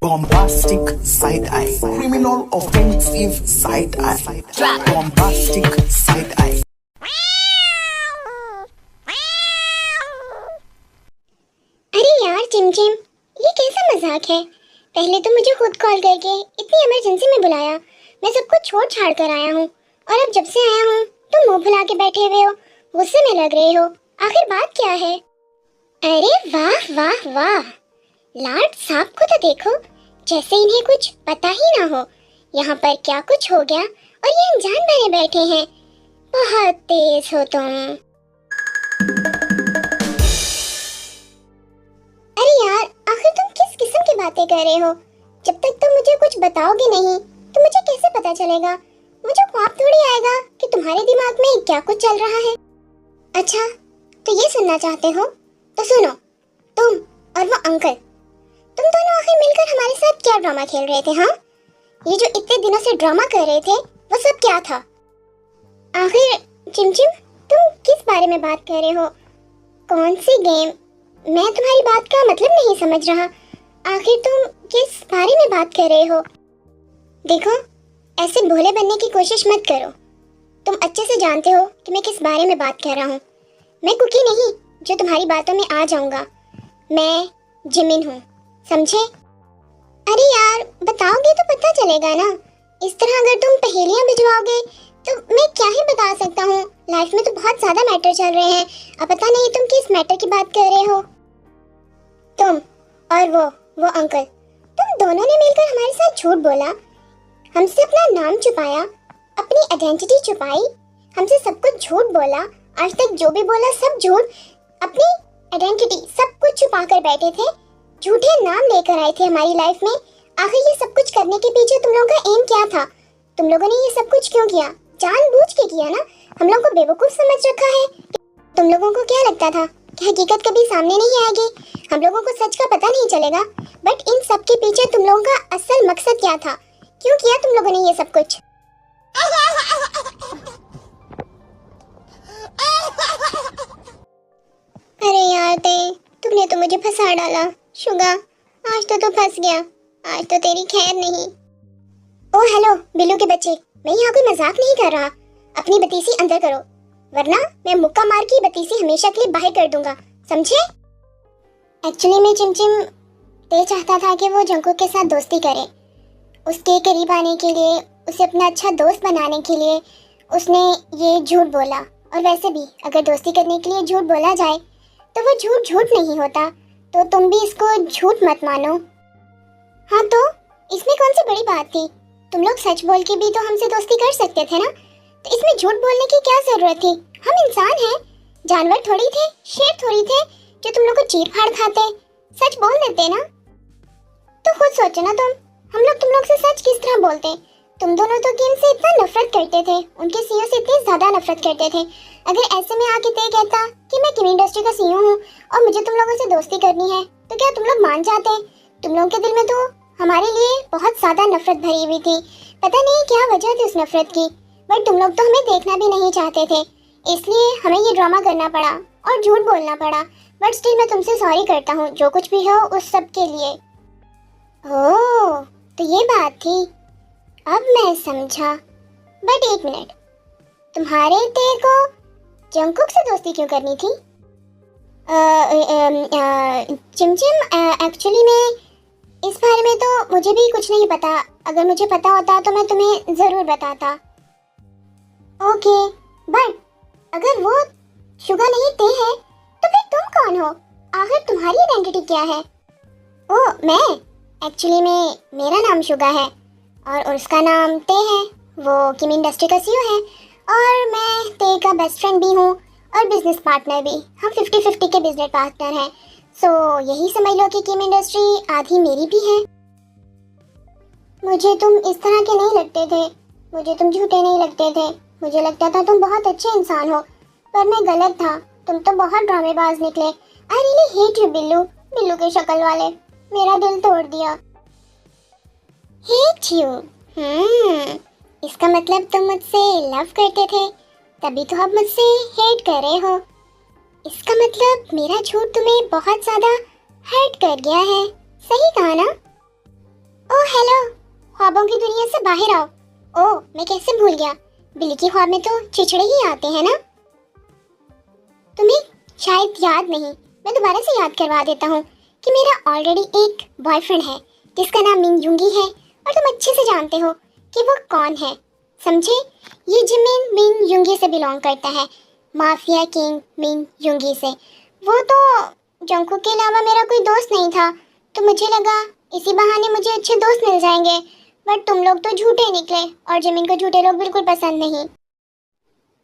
Bombastic side eye, criminal offensive side eye, bombastic side eye. अरे यार चिमचिम, ये कैसा मजाक है। पहले तो मुझे खुद कॉल करके इतनी इमरजेंसी में बुलाया, मैं सब कुछ छोड़ छाड़ कर आया हूँ, और अब जब से आया हूँ तो मुंह फुला के बैठे हुए हो, गुस्से में लग रहे हो। आखिर बात क्या है? अरे वाह वाह वाह, लाड साहब को तो देखो, जैसे इन्हें कुछ पता ही ना हो यहाँ पर क्या कुछ हो गया, और ये अनजान बने बैठे हैं। बहुत तेज हो तुम। अरे यार, आखिर तुम किस किस्म की बातें कर रहे हो? जब तक तुम मुझे कुछ बताओगे नहीं तो मुझे कैसे पता चलेगा? मुझे ख्वाब थोड़ी आएगा कि तुम्हारे दिमाग में क्या कुछ चल रहा है। अच्छा, तो ये सुनना चाहते हो तो सुनो। तुम और वो अंकल, तुम दोनों आखिर मिलकर हमारे साथ क्या ड्रामा खेल रहे थे? हाँ, ये जो इतने दिनों से ड्रामा कर रहे थे वो सब क्या था? आखिर चिमचिम, तुम किस बारे में बात कर रहे हो? कौन सी गेम? मैं तुम्हारी बात का मतलब नहीं समझ रहा। आखिर तुम किस बारे में बात कर रहे हो? देखो, ऐसे भोले बनने की कोशिश मत करो। तुम अच्छे से जानते हो कि मैं किस बारे में बात कर रहा हूँ। मैं कुकी नहीं जो तुम्हारी बातों में आ जाऊंगा। मैं जिमिन हूँ, समझे? अरे यार, बताओगे तो पता चलेगा ना। इस तरह अगर तुम पहेलियां भिजवाओगे तो मैं क्या ही बता सकता हूँ। लाइफ में तो बहुत ज्यादा मैटर चल रहे हैं, अब पता नहीं तुम किस मैटर की बात कर रहे हो। तुम और वो अंकल, तुम दोनों ने मिलकर हमारे साथ झूठ बोला, हमसे अपना नाम छुपाया, अपनी आइडेंटिटी छुपाई, हमसे सब कुछ झूठ बोला। आज तक जो भी बोला सब झूठ, अपनी आइडेंटिटी सब कुछ छुपा कर बैठे थे, झूठे नाम लेकर आए थे हमारी लाइफ में। आखिर ये सब कुछ करने के पीछे तुम लोगों का एम क्या था? तुम लोगों ने ये सब कुछ क्यों किया? जानबूझ के किया ना? हम लोगों को बेवकूफ समझ रखा है। तुम लोगों को क्या लगता था कि हकीकत कभी सामने नहीं आएगी, हम लोगों को सच का पता नहीं चलेगा? बट इन सब के पीछे तुम लोगों का असल मकसद क्या था? क्यों किया तुम लोगों ने ये सब कुछ? अरे यार तुमने तो मुझे फंसा डाला। शुगा, आज तो फंस गया, आज तो तेरी खैर नहीं। ओ हेलो बिल्लू के बच्चे, मैं यहाँ कोई मजाक नहीं कर रहा। अपनी बतीसी अंदर करो, वरना मैं मुक्का मार की बतीसी हमेशा के लिए बाहर कर दूंगा, समझे? एक्चुअली मैं चिमचिम चाहता था कि वो जंकुक के साथ दोस्ती करे। उसके करीब आने के लिए, उसे अपना अच्छा दोस्त बनाने के लिए उसने ये झूठ बोला। और वैसे भी अगर दोस्ती करने के लिए झूठ बोला जाए तो वो झूठ झूठ नहीं होता, तो तुम भी इसको झूठ मत मानो। हाँ, तो इसमें कौन सी बड़ी बात थी? तुम लोग सच बोल के भी तो हमसे दोस्ती कर सकते थे ना, तो इसमें झूठ बोलने की क्या जरूरत थी? हम इंसान हैं, जानवर थोड़ी थे, शेर थोड़ी थे जो तुम लोग को चीर फाड़ खाते। सच बोल देते ना। तो खुद सोचो ना हम लोग तुम लोग से सच किस तरह बोलते। तुम दोनों तो किम से इतना नफरत करते थे, उनके सीईओ से इतनी ज्यादा नफरत करते थे। अगर ऐसे में आके ते कहता कि मैं किम इंडस्ट्री का सीईओ हूँ और मुझे तुम लोगों से दोस्ती करनी है, तो क्या तुम लोग मान जाते? तुम लोगों के दिल में तो हमारे लिए बहुत ज्यादा नफरत भरी हुई थी। पता नहीं क्या वजह थी उस नफरत की, बट तुम लोग तो हमें देखना भी नहीं चाहते थे, इसलिए हमें ये ड्रामा करना पड़ा और झूठ बोलना पड़ा। बट स्टिल मैं तुमसे सॉरी करता हूँ, जो कुछ भी हो उस सब के लिए। ओह, तो ये बात थी, अब मैं समझा। बट एक मिनट, तुम्हारे ते को जंकुक से दोस्ती क्यों करनी थी? चिमचिम, एक्चुअली मैं इस बारे में तो मुझे भी कुछ नहीं पता। अगर मुझे पता होता तो मैं तुम्हें जरूर बताता। ओके, बट अगर वो शुगा नहीं ते है तो फिर तुम कौन हो? आखिर तुम्हारी आइडेंटिटी क्या है? ओह, मैं एक्चुअली मेरा नाम शुगा है और उसका नाम ते है। वो किम इंडस्ट्री का सीईओ है और मैं ते का बेस्ट फ्रेंड भी हूँ और बिजनेस पार्टनर भी। हम 50-50 के बिजनेस पार्टनर हैं। सो यही समझ लो कि किम इंडस्ट्री आधी मेरी भी है। मुझे तुम इस तरह के नहीं लगते थे, मुझे तुम झूठे नहीं लगते थे। मुझे लगता था तुम बहुत अच्छे इंसान हो, पर मैं गलत था। तुम तो बहुत ड्रामेबाज निकले। I really hate you Billu, Billu के शक्ल वाले, मेरा दिल तोड़ दिया। Hate you? इसका मतलब तुम मुझसे लव करते थे, तभी तो अब मुझसे हेट कर रहे हो। इसका मतलब मेरा झूठ तुम्हें बहुत ज्यादा हर्ट कर गया है, सही कहा ना? ख्वाबों की दुनिया से बाहर आओ। ओह, मैं कैसे भूल गया, बिल्ली के ख्वाब में तो चिड़चिड़े ही आते हैं ना। तुम्हें शायद याद नहीं, मैं दोबारा से याद करवा देता हूँ कि मेरा ऑलरेडी एक बॉयफ्रेंड है जिसका नाम मिंग युंगी है, और तुम अच्छे से जानते हो कि वो कौन है, समझे। ये जिमिन मिंग युंगी से बिलोंग करता है, माफिया किंग मिंग युंगी से। वो तो जंगकुक के अलावा मेरा कोई दोस्त नहीं था, तो मुझे लगा इसी बहाने मुझे अच्छे दोस्त मिल जाएंगे। बट तुम लोग तो झूठे निकले, और जिमिन को झूठे लोग बिल्कुल पसंद नहीं।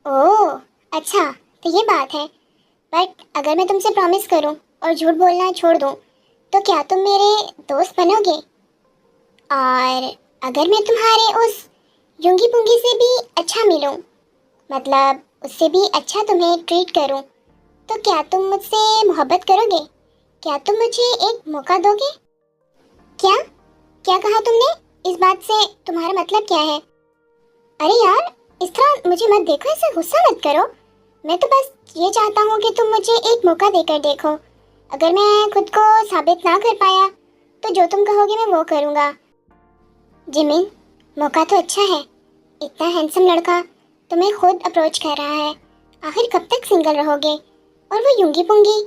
ओह अच्छा, तो ये बात है। बट अगर मैं तुमसे प्रॉमिस करूं और झूठ बोलना छोड़ दूं, तो क्या तुम मेरे दोस्त बनोगे? और अगर मैं तुम्हारे उस युंगी पुंगी से भी अच्छा मिलूं, मतलब उससे भी अच्छा तुम्हें ट्रीट करूं, तो क्या तुम मुझसे मोहब्बत करोगे? क्या तुम मुझे एक मौका दोगे? क्या क्या कहा तुमने? इस बात से तुम्हारा मतलब क्या है? अरे यार, इस तरह मुझे मत देखो, ऐसे गुस्सा मत करो। मैं तो बस ये चाहता हूँ कि तुम मुझे एक मौका देकर देखो। अगर मैं खुद को साबित ना कर पाया, तो जो तुम कहोगे मैं वो करूँगा। जिमिन, मौका तो अच्छा है, इतना हैंडसम लड़का तुम्हें खुद अप्रोच कर रहा है। आखिर कब तक सिंगल रहोगे? और वो युंगी पुंगी,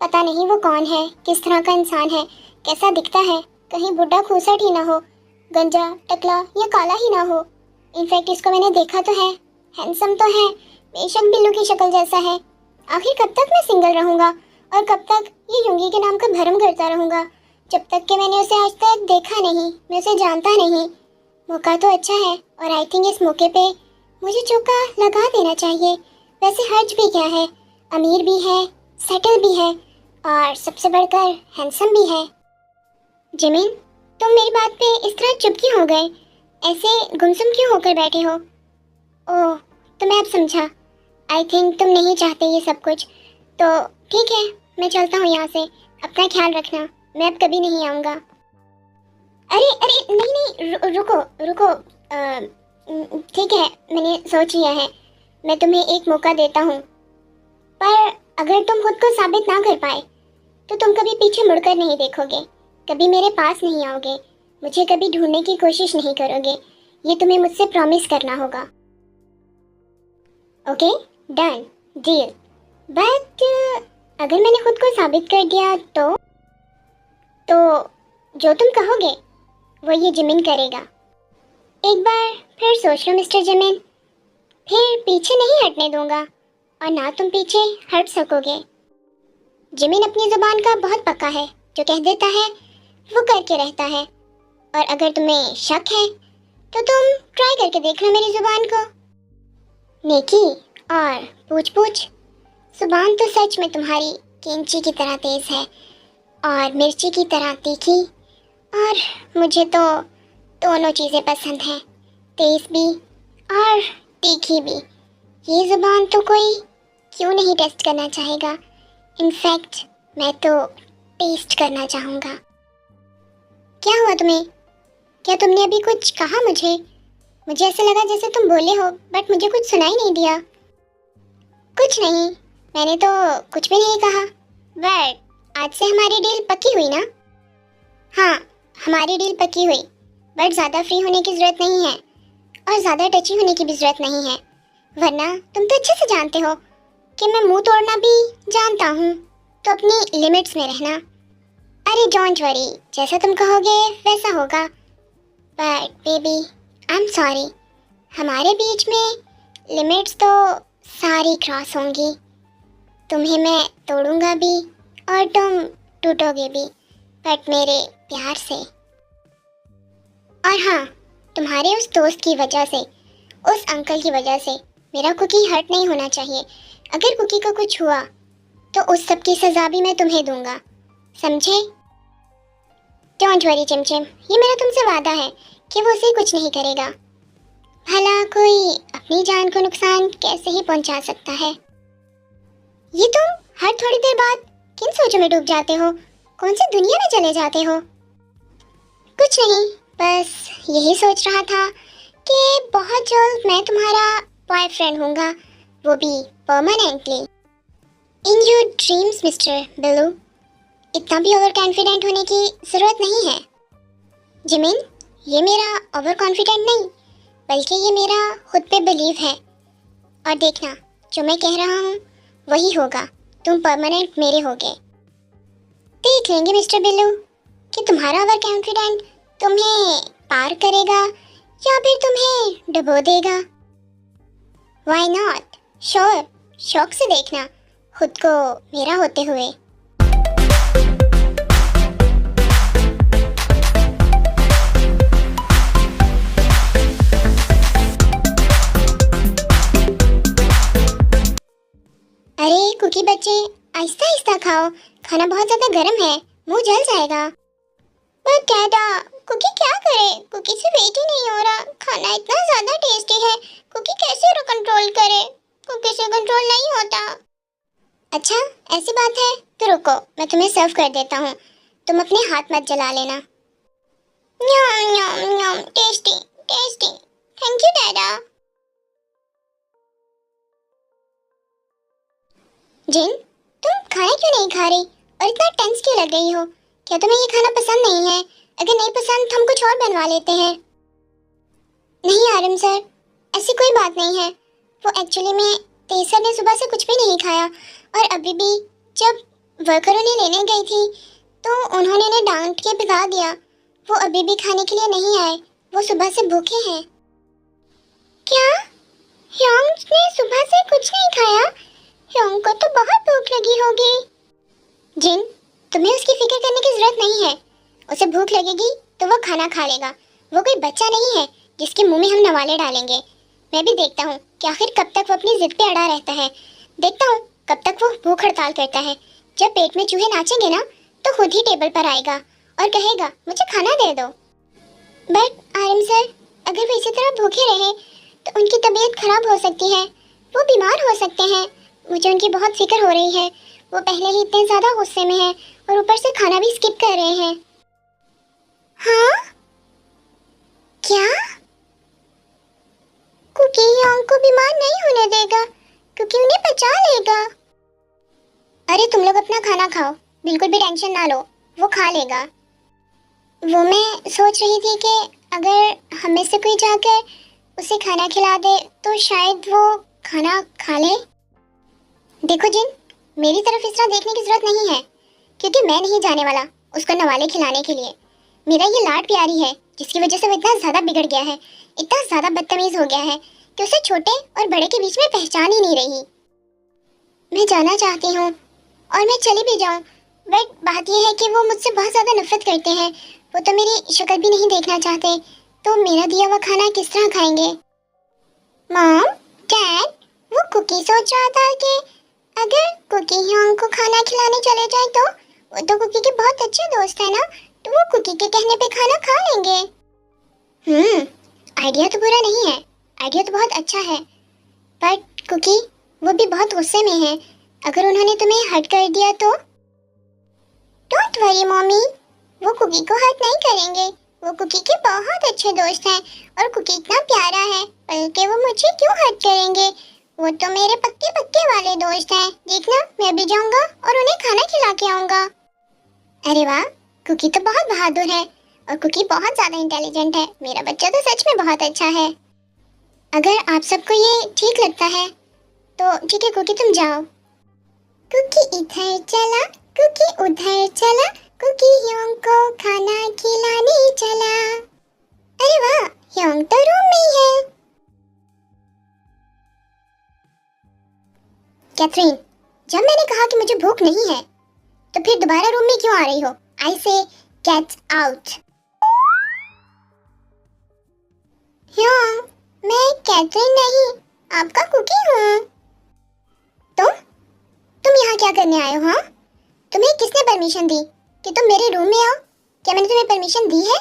पता नहीं वो कौन है, किस तरह का इंसान है, कैसा दिखता है, कहीं बुढ़ा खूसट ही ना हो, गंजा टकला या काला ही ना हो। इनफैक्ट इसको मैंने देखा तो है, हैंडसम तो है, बेशक बिल्लू की शक्ल जैसा है। आखिर कब तक मैं सिंगल रहूँगा, और कब तक ये युंगी के नाम का भरम करता रहूँगा, जब तक कि मैंने उसे आज तक देखा नहीं, मैं उसे जानता नहीं। मौका तो अच्छा है, और आई थिंक इस मौके पे मुझे चौका लगा देना चाहिए। वैसे हर्ज भी क्या है, अमीर भी है, सेटल भी है, और सबसे बढ़कर हैंडसम भी है। जिमिन, तुम मेरी बात पे इस तरह चुप क्यों हो गए? ऐसे गुमसुम क्यों होकर बैठे हो? ओह, तो मैं अब समझा। आई थिंक तुम नहीं चाहते ये सब कुछ। तो ठीक है, मैं चलता हूँ यहाँ से। अपना ख्याल रखना, मैं अब कभी नहीं आऊँगा। अरे अरे नहीं नहीं, रुको रुको। ठीक है, मैंने सोच लिया है, मैं तुम्हें एक मौका देता हूँ। पर अगर तुम खुद को साबित ना कर पाए, तो तुम कभी पीछे मुड़कर नहीं देखोगे, कभी मेरे पास नहीं आओगे, मुझे कभी ढूंढने की कोशिश नहीं करोगे। ये तुम्हें मुझसे प्रॉमिस करना होगा। Okay, done, deal. बट अगर मैंने खुद को साबित कर दिया तो जो तुम कहोगे वो ये जिमिन करेगा। एक बार फिर सोच लो मिस्टर जिमिन, फिर पीछे नहीं हटने दूंगा, और ना तुम पीछे हट सकोगे। जिमिन अपनी जुबान का बहुत पक्का है, जो कह देता है वो करके रहता है। और अगर तुम्हें शक है, तो तुम ट्राई करके देख लो मेरी जुबान को। नेकी और पूछ पूछ, जुबान तो सच में तुम्हारी कैंची की तरह तेज है, और मिर्ची की तरह तीखी। और मुझे तो दोनों चीज़ें पसंद हैं, तेज भी और तीखी भी। ये जुबान तो कोई क्यों नहीं टेस्ट करना चाहेगा? इनफैक्ट मैं तो टेस्ट करना चाहूँगा। क्या हुआ तुम्हें? क्या तुमने अभी कुछ कहा मुझे? मुझे ऐसा लगा जैसे तुम बोले हो, बट मुझे कुछ सुनाई नहीं दिया। कुछ नहीं, मैंने तो कुछ भी नहीं कहा। बट आज से हमारी डील पक्की हुई ना? हाँ, हमारी डील पक्की हुई, बट ज़्यादा फ्री होने की ज़रूरत नहीं है, और ज़्यादा टची होने की भी ज़रूरत नहीं है, वरना तुम तो अच्छे से जानते हो कि मैं मुंह तोड़ना भी जानता हूँ। तो अपनी लिमिट्स में रहना। अरे डोंट वरी, जैसा तुम कहोगे वैसा होगा। But baby, I am sorry, हमारे बीच में लिमिट्स तो सारी क्रॉस होंगी। तुम्हें मैं तोड़ूंगा भी, और तुम टूटोगे भी, बट मेरे प्यार से। और हाँ, तुम्हारे उस दोस्त की वजह से, उस अंकल की वजह से मेरा कुकी हर्ट नहीं होना चाहिए। अगर कुकी को कुछ हुआ, तो उस सब की सज़ा भी मैं तुम्हें दूंगा, समझे? डोंट वरी चिमचिम, ये मेरा तुमसे वादा है कि वो उसे कुछ नहीं करेगा। भला कोई अपनी जान को नुकसान कैसे ही पहुंचा सकता है? ये तुम हर थोड़ी देर बाद किन सोचों में डूब जाते हो? कौन सी दुनिया में चले जाते हो? कुछ नहीं, बस यही सोच रहा था कि बहुत जल्द मैं तुम्हारा बॉयफ्रेंड होऊंगा, वो भी permanently. In your dreams mister Billu. इतना भी ओवर कॉन्फिडेंट होने की ज़रूरत नहीं है। जिमिन, ये मेरा ओवर कॉन्फिडेंट नहीं, बल्कि ये मेरा खुद पे बिलीव है। और देखना, जो मैं कह रहा हूँ वही होगा, तुम परमानेंट मेरे होगे। देख लेंगे मिस्टर बिल्लू कि तुम्हारा ओवर कॉन्फिडेंट तुम्हें पार करेगा या फिर तुम्हें डुबो देगा। व्हाई नॉट, श्योर, शौक से देखना खुद को मेरा होते हुए। अरे कुकी बच्चे, आहिस्ता आहिस्ता खाओ, खाना बहुत ज्यादा गर्म है, मुंह जल जाएगा। पर डैडा, कुकी क्या करे, कुकी से वेट ही नहीं हो रहा, खाना इतना ज्यादा टेस्टी है, कुकी कैसे कंट्रोल करे, कुकी से कंट्रोल नहीं होता। अच्छा ऐसी बात है, तो रुको मैं तुम्हें सर्व कर देता हूँ, तुम अपने हाथ मत जला लेना। न्याम न्याम न्याम, टेस्टी टेस्टी, थैंक यू डैडा। जिन, तुम खाना क्यों नहीं खा रही और इतना टेंस क्यों लग रही हो? क्या तुम्हें ये खाना पसंद नहीं है? अगर नहीं पसंद तो हम कुछ और बनवा लेते हैं। नहीं आरम सर, ऐसी कोई बात नहीं है। वो एक्चुअली में तेज सर ने सुबह से कुछ भी नहीं खाया, और अभी भी जब वर्करों ने लेने गई थी तो उन्होंने उन्हें डांट के भिगा दिया। वो अभी भी खाने के लिए नहीं आए, वो सुबह से भूखे हैं। क्या ह्योंग ने सुबह से कुछ नहीं खाया? ह्योंग को तो बहुत भूख लगी होगी। जिन, तुम्हें उसकी फिक्र करने की जरूरत नहीं है, उसे भूख लगेगी तो वो खाना खा लेगा। वो कोई बच्चा नहीं है जिसके मुंह में हम नवाले डालेंगे। मैं भी देखता हूँ कि आखिर कब तक वो अपनी जिद पे अड़ा रहता है, देखता हूँ कब तक वो भूख हड़ताल करता है। जब पेट में चूहे नाचेंगे ना तो खुद ही टेबल पर आएगा और कहेगा मुझे खाना दे दो। बट आरम सर, अगर वो इसी तरह भूखे रहे तो उनकी तबीयत खराब हो सकती है, वो बीमार हो सकते हैं। मुझे उनकी बहुत फिक्र हो रही है, वो पहले ही इतने ज्यादा गुस्से में है और ऊपर से खाना भी स्किप कर रहे हैं। हाँ क्या? कुकी ह्योंग को बीमार नहीं होने देगा, क्योंकि उन्हें बचा लेगा। अरे तुम लोग अपना खाना खाओ, बिल्कुल भी टेंशन ना लो, वो खा लेगा। वो मैं सोच रही थी कि अगर हमें से कोई जाकर उसे खाना खिला दे तो शायद वो खाना खा ले। देखो जिन, मेरी तरफ इस तरह देखने की जरूरत नहीं है, क्योंकि मैं नहीं जाने वाला उसको नवाले खिलाने के लिए। मेरा ये लाड प्यारी है जिसकी वजह से वो इतना ज्यादा बिगड़ गया है, इतना ज्यादा बदतमीज हो गया है कि उसे छोटे और बड़े के बीच में पहचान ही नहीं रही। मैं जाना चाहती हूँ और मैं चली भी जाऊँ, बट बात यह है कि वो मुझसे बहुत ज्यादा नफरत करते हैं। वो तो मेरी शक्ल भी नहीं देखना चाहते, तो मेरा दिया हुआ खाना किस तरह खाएंगे? मॉम, डैड, वो कुकी सोच रहा था कि अगर कुकी ह्योंग को खाना खिलाने चले जाए तो वो तो कुकी के बहुत अच्छे दोस्त है ना, तो वो कुकी के कहने पे खाना खा लेंगे। आइडिया तो बुरा नहीं है, आइडिया तो बहुत अच्छा है, बट कुकी वो भी बहुत गुस्से में है, अगर उन्होंने तुम्हें हर्ट कर दिया तो? डोंट वरी मम्मी, वो कुकी को हर्ट नहीं करेंगे, वो कुकी के बहुत अच्छे दोस्त हैं और कुकी इतना प्यारा है, बल्कि वो मुझे क्यों हर्ट करेंगे? वो तो मेरे पक्के पक्के वाले दोस्त हैं। देखना, मैं भी जाऊंगा और उन्हें खाना खिला के आऊंगा। अरे वाह, कुकी तो बहुत बहादुर है और कुकी बहुत ज्यादा इंटेलिजेंट है। मेरा बच्चा तो सच में बहुत अच्छा है। अगर आप सबको ये ठीक लगता है तो ठीक है कुकी, तुम जाओ। कुकी इधर चला, कुकी उधर चला, कुकी ह्योंग को खाना खिलाने चला। अरे वाह, ह्योंग तो रूम में ही है। कैथरीन, जब मैंने कहा कि मुझे भूख नहीं है तो फिर दोबारा रूम में क्यों आ रही हो? आई से गेट आउट। ह्योंग, मैं कैथरीन नहीं, आपका कुकी हूँ। तुम यहाँ क्या करने आए हो? हाँ, तुम्हें किसने परमिशन दी कि तुम मेरे रूम में आओ? क्या मैंने तुम्हें परमिशन दी है?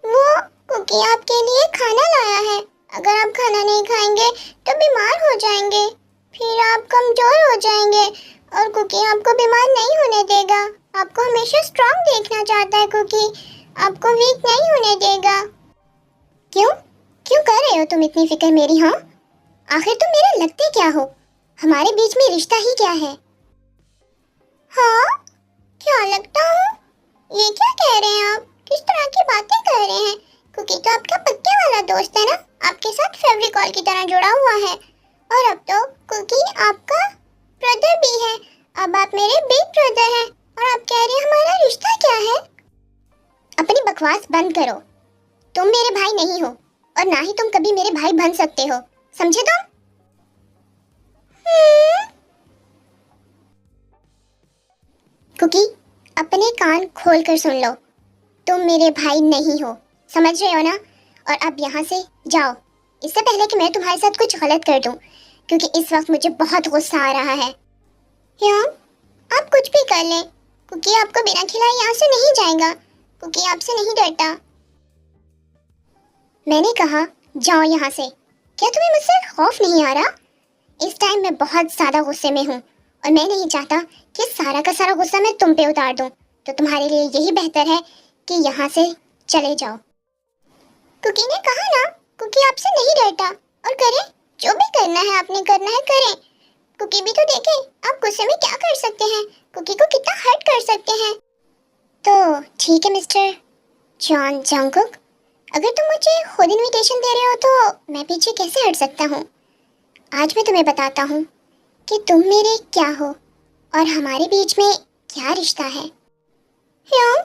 वो कुकी आपके लिए खाना लाया है, अगर आप खाना नहीं खाएंगे तो बीमार हो जाएंगे, फिर आप कमजोर हो जाएंगे और कुकी आपको बीमार नहीं होने देगा। आपको हमेशा स्ट्रांग देखना चाहता है कुकी, आपको वीक नहीं होने देगा। क्यों क्यों कर रहे हो तुम इतनी फिक्र मेरी? हाँ, आखिर तुम मेरे लगते क्या हो? हमारे बीच में रिश्ता ही क्या है? हाँ, क्या लगता हूँ? ये क्या कह रहे हैं आप? किस तरह की बातें कर रहे हैं? कुकी तो आपका पक्के वाला दोस्त है ना, आपके साथ फेविकॉल की तरह जुड़ा हुआ है। और अब तो कुकी आपका ब्रदर भी है। अब आप मेरे बिग ब्रदर हैं और आप कह रहे हैं हमारा रिश्ता क्या है? अपनी बकवास बंद करो। तुम मेरे भाई नहीं हो और ना ही तुम कभी मेरे भाई बन सकते हो, समझे तुम? कुकी, अपने कान खोल कर सुन लो। तुम मेरे भाई नहीं हो, समझ रहे हो ना? और अब यहाँ से जाओ, इससे पहले कि मैं तुम्हारे साथ कुछ गलत कर दूं, क्योंकि इस वक्त मुझे बहुत गुस्सा आ रहा है। हाँ, आप कुछ भी कर लें, कुकी आपको बिना खिलाए यहाँ से नहीं जाएगा। कुकी आपसे नहीं डरता। मैंने कहा जाओ यहाँ से। क्या तुम्हें मुझसे खौफ नहीं आ रहा? इस टाइम मैं बहुत ज्यादा गुस्से में हूँ और मैं नहीं चाहता कि सारा का सारा गुस्सा मैं तुम पे उतार दूं। तो तुम्हारे लिए यही बेहतर है कि यहाँ से चले जाओ। कुकी ने कहा ना, कुकी आपसे नहीं डरता और करे जो भी करना है आपने करना है करें। कुकी भी तो देखे आप गुस्से में क्या कर सकते हैं, कुकी को कितना हर्ट कर सकते हैं। तो ठीक है मिस्टर जॉन जंगकुक, अगर तुम मुझे खुद इनविटेशन दे रहे हो तो मैं पीछे कैसे हट सकता हूँ। आज मैं तुम्हें बताता हूँ कि तुम मेरे क्या हो और हमारे बीच में क्या रिश्ता है। ह्योंग,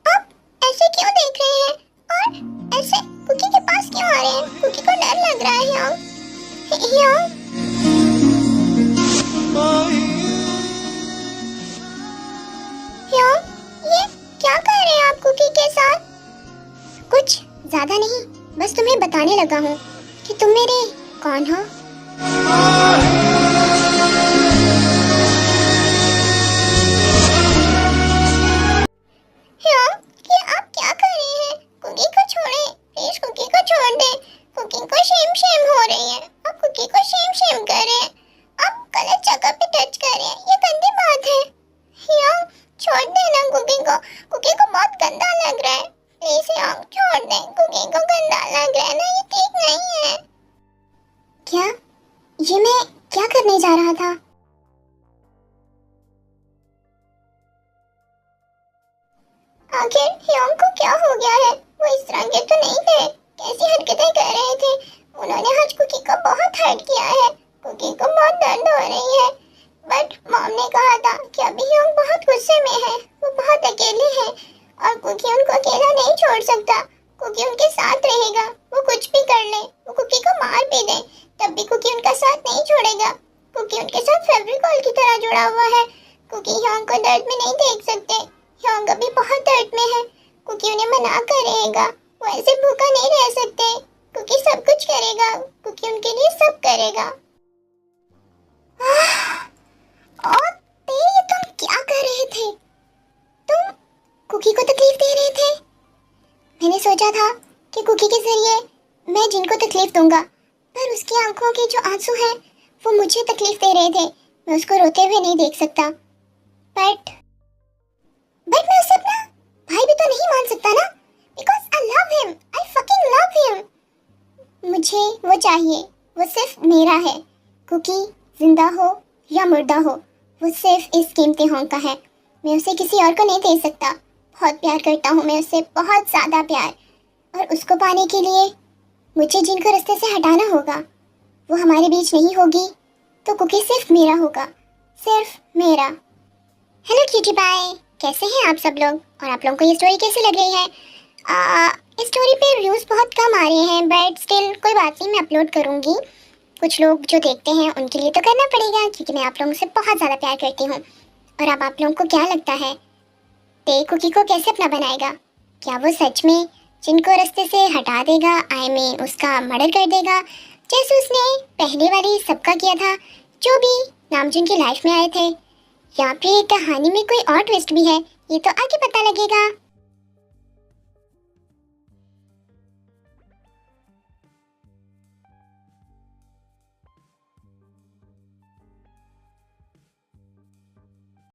आप ऐसे क्यों देख रहे हैं और ऐसे कुकी के पास क्यों आ रहे हैं? कुकी को डर लग रहा है। ह्योंग, ह्योंग, ये क्या कर रहे हैं आप कुकी के साथ? कुछ ज्यादा नहीं, बस तुम्हें बताने लगा हूँ कि तुम मेरे कौन हो। क्या ये मैं क्या करने जा रहा था? आखिर ह्योंग को क्या हो गया है? वो इस तरह के तो नहीं थे, कैसी हरकतें कर रहे थे। उन्होंने आज कुकी को बहुत हर्ट किया है, कुकी को बहुत दर्द हो रही है। बट मॉम ने कहा था कि अभी ह्योंग बहुत गुस्से में है, वो बहुत अकेले हैं और कुकी उनको अकेला नहीं छोड़ सकता। कुकी उनके साथ रहेगा, वो कुछ भी कर ले, वो कुकी को मार भी दे तब भी कुकी उनका साथ नहीं छोड़ेगा। कुकी उनके साथ फेविकॉल की तरह जुड़ा हुआ है। कुकी ह्योंग को दर्द में नहीं देख सकते, ह्योंग अभी बहुत दर्द में है। कुकी उन्हें मना कर रहेगा, वो ऐसे भूखा नहीं रह सकते। कुकी सब कुछ करेगा, कुकी उनके लिए सब करेगा। और ये तुम क्या कर रहे थे? तुम कुकी को तकलीफ दे रहे थे। मैंने सोचा था कि कुकी के जरिए मैं जिनको तकलीफ दूंगा, पर उसकी आंखों के जो आंसू हैं वो मुझे तकलीफ दे रहे थे। मैं उसको रोते हुए नहीं देख सकता। बट मैं उसे अपना भाई भी तो नहीं मान सकता ना, because I love him, I fucking love him. मुझे वो चाहिए, वो सिर्फ मेरा है। कुकी जिंदा हो या मुर्दा हो, वो सिर्फ इस कीमती ह्योंग का है। मैं उसे किसी और को नहीं दे सकता। बहुत प्यार करता हूँ मैं उससे, बहुत ज़्यादा प्यार। और उसको पाने के लिए मुझे जिनको रास्ते से हटाना होगा, वो हमारे बीच नहीं होगी तो कुकी सिर्फ मेरा होगा, सिर्फ मेरा। हेलो क्यूटी पाई, कैसे हैं आप सब लोग? और आप लोगों को ये स्टोरी कैसी लग रही है? इस स्टोरी पे व्यूज़ बहुत कम आ रहे हैं, बट स्टिल कोई बात नहीं, मैं अपलोड करूँगी। कुछ लोग जो देखते हैं उनके लिए तो करना पड़ेगा, क्योंकि मैं आप लोगों से बहुत ज़्यादा प्यार करती हूँ। और अब आप लोगों को क्या लगता है, ते कुकी को कैसे अपना बनाएगा? क्या वो सच में जिनको रास्ते से हटा देगा, आई मीन उसका मर्डर कर देगा, जैसे उसने पहले वाली सबका किया था, जो भी नामजुन की लाइफ में आए थे? या फिर कहानी में कोई और ट्विस्ट भी है? ये तो आगे पता लगेगा।